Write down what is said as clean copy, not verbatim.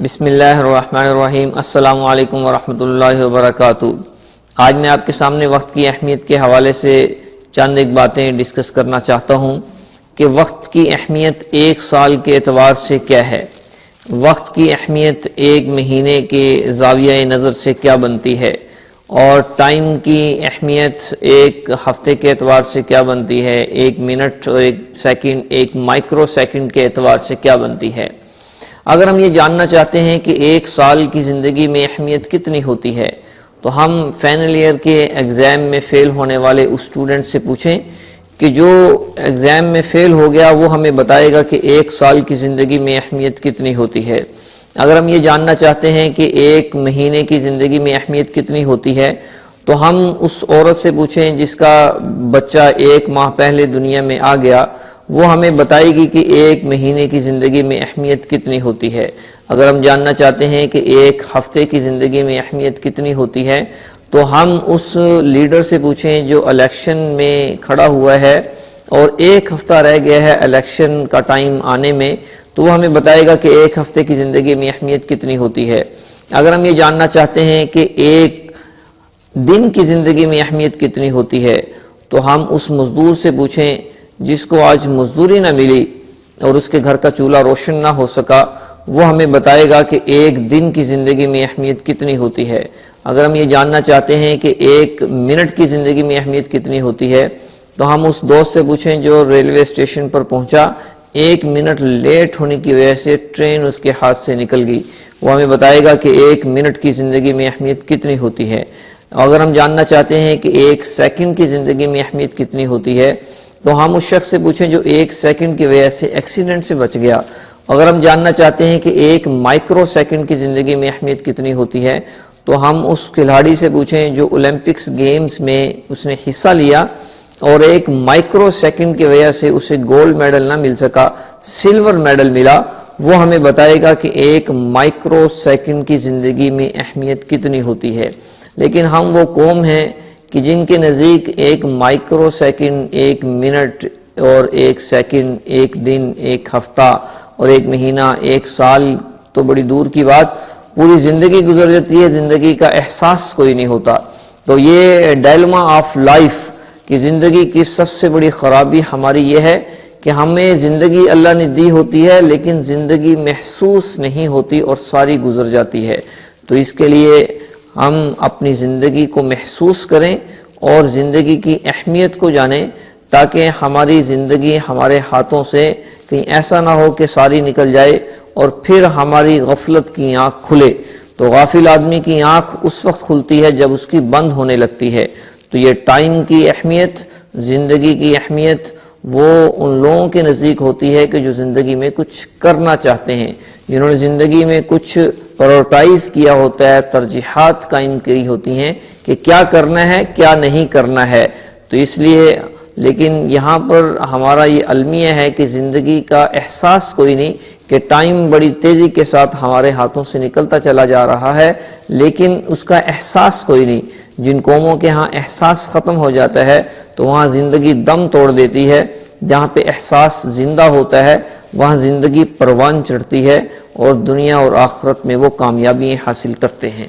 بسم اللہ الرحمن الرحیم۔ السلام علیکم ورحمۃ اللہ وبرکاتہ۔ آج میں آپ کے سامنے وقت کی اہمیت کے حوالے سے چند ایک باتیں ڈسکس کرنا چاہتا ہوں کہ وقت کی اہمیت ایک سال کے اعتبار سے کیا ہے، وقت کی اہمیت ایک مہینے کے زاویہ نظر سے کیا بنتی ہے، اور ٹائم کی اہمیت ایک ہفتے کے اعتبار سے کیا بنتی ہے، ایک منٹ اور ایک سیکنڈ، ایک مائکرو سیکنڈ کے اعتبار سے کیا بنتی ہے۔ اگر ہم یہ جاننا چاہتے ہیں کہ ایک سال کی زندگی میں اہمیت کتنی ہوتی ہے تو ہم فائنل ایئر کے ایگزام میں فیل ہونے والے اس اسٹوڈنٹ سے پوچھیں کہ جو ایگزام میں فیل ہو گیا وہ ہمیں بتائے گا کہ ایک سال کی زندگی میں اہمیت کتنی ہوتی ہے۔ اگر ہم یہ جاننا چاہتے ہیں کہ ایک مہینے کی زندگی میں اہمیت کتنی ہوتی ہے تو ہم اس عورت سے پوچھیں جس کا بچہ ایک ماہ پہلے دنیا میں آ گیا، وہ ہمیں بتائے گی کہ ایک مہینے کی زندگی میں اہمیت کتنی ہوتی ہے۔ اگر ہم جاننا چاہتے ہیں کہ ایک ہفتے کی زندگی میں اہمیت کتنی ہوتی ہے تو ہم اس لیڈر سے پوچھیں جو الیکشن میں کھڑا ہوا ہے اور ایک ہفتہ رہ گیا ہے الیکشن کا ٹائم آنے میں، تو وہ ہمیں بتائے گا کہ ایک ہفتے کی زندگی میں اہمیت کتنی ہوتی ہے۔ اگر ہم یہ جاننا چاہتے ہیں کہ ایک دن کی زندگی میں اہمیت کتنی ہوتی ہے تو ہم اس مزدور سے پوچھیں جس کو آج مزدوری نہ ملی اور اس کے گھر کا چولہا روشن نہ ہو سکا، وہ ہمیں بتائے گا کہ ایک دن کی زندگی میں اہمیت کتنی ہوتی ہے۔ اگر ہم یہ جاننا چاہتے ہیں کہ ایک منٹ کی زندگی میں اہمیت کتنی ہوتی ہے تو ہم اس دوست سے پوچھیں جو ریلوے اسٹیشن پر پہنچا، ایک منٹ لیٹ ہونے کی وجہ سے ٹرین اس کے ہاتھ سے نکل گئی، وہ ہمیں بتائے گا کہ ایک منٹ کی زندگی میں اہمیت کتنی ہوتی ہے۔ اگر ہم جاننا چاہتے ہیں کہ ایک سیکنڈ کی زندگی میں اہمیت کتنی ہوتی ہے تو ہم اس شخص سے پوچھیں جو ایک سیکنڈ کی وجہ سے ایکسیڈنٹ سے بچ گیا۔ اگر ہم جاننا چاہتے ہیں کہ ایک مائکرو سیکنڈ کی زندگی میں اہمیت کتنی ہوتی ہے تو ہم اس کھلاڑی سے پوچھیں جو اولمپکس گیمز میں اس نے حصہ لیا اور ایک مائکرو سیکنڈ کی وجہ سے اسے گولڈ میڈل نہ مل سکا، سلور میڈل ملا، وہ ہمیں بتائے گا کہ ایک مائکرو سیکنڈ کی زندگی میں اہمیت کتنی ہوتی ہے۔ لیکن ہم وہ قوم ہیں کہ جن کے نزدیک ایک مائکرو سیکنڈ، ایک منٹ اور ایک سیکنڈ، ایک دن، ایک ہفتہ اور ایک مہینہ، ایک سال تو بڑی دور کی بات، پوری زندگی گزر جاتی ہے، زندگی کا احساس کوئی نہیں ہوتا۔ تو یہ ڈائلما آف لائف کہ زندگی کی سب سے بڑی خرابی ہماری یہ ہے کہ ہمیں زندگی اللہ نے دی ہوتی ہے لیکن زندگی محسوس نہیں ہوتی اور ساری گزر جاتی ہے۔ تو اس کے لیے ہم اپنی زندگی کو محسوس کریں اور زندگی کی اہمیت کو جانیں تاکہ ہماری زندگی ہمارے ہاتھوں سے کہیں ایسا نہ ہو کہ ساری نکل جائے اور پھر ہماری غفلت کی آنکھ کھلے۔ تو غافل آدمی کی آنکھ اس وقت کھلتی ہے جب اس کی بند ہونے لگتی ہے۔ تو یہ ٹائم کی اہمیت، زندگی کی اہمیت وہ ان لوگوں کے نزدیک ہوتی ہے کہ جو زندگی میں کچھ کرنا چاہتے ہیں، جنہوں نے زندگی میں کچھ پرورٹائز کیا ہوتا ہے، ترجیحات قائم کی ہوتی ہیں کہ کیا کرنا ہے کیا نہیں کرنا ہے۔ تو اس لیے لیکن یہاں پر ہمارا یہ المیہ ہے کہ زندگی کا احساس کوئی نہیں، کہ ٹائم بڑی تیزی کے ساتھ ہمارے ہاتھوں سے نکلتا چلا جا رہا ہے لیکن اس کا احساس کوئی نہیں۔ جن قوموں کے ہاں احساس ختم ہو جاتا ہے تو وہاں زندگی دم توڑ دیتی ہے، جہاں پہ احساس زندہ ہوتا ہے وہاں زندگی پروان چڑھتی ہے اور دنیا اور آخرت میں وہ کامیابی حاصل کرتے ہیں۔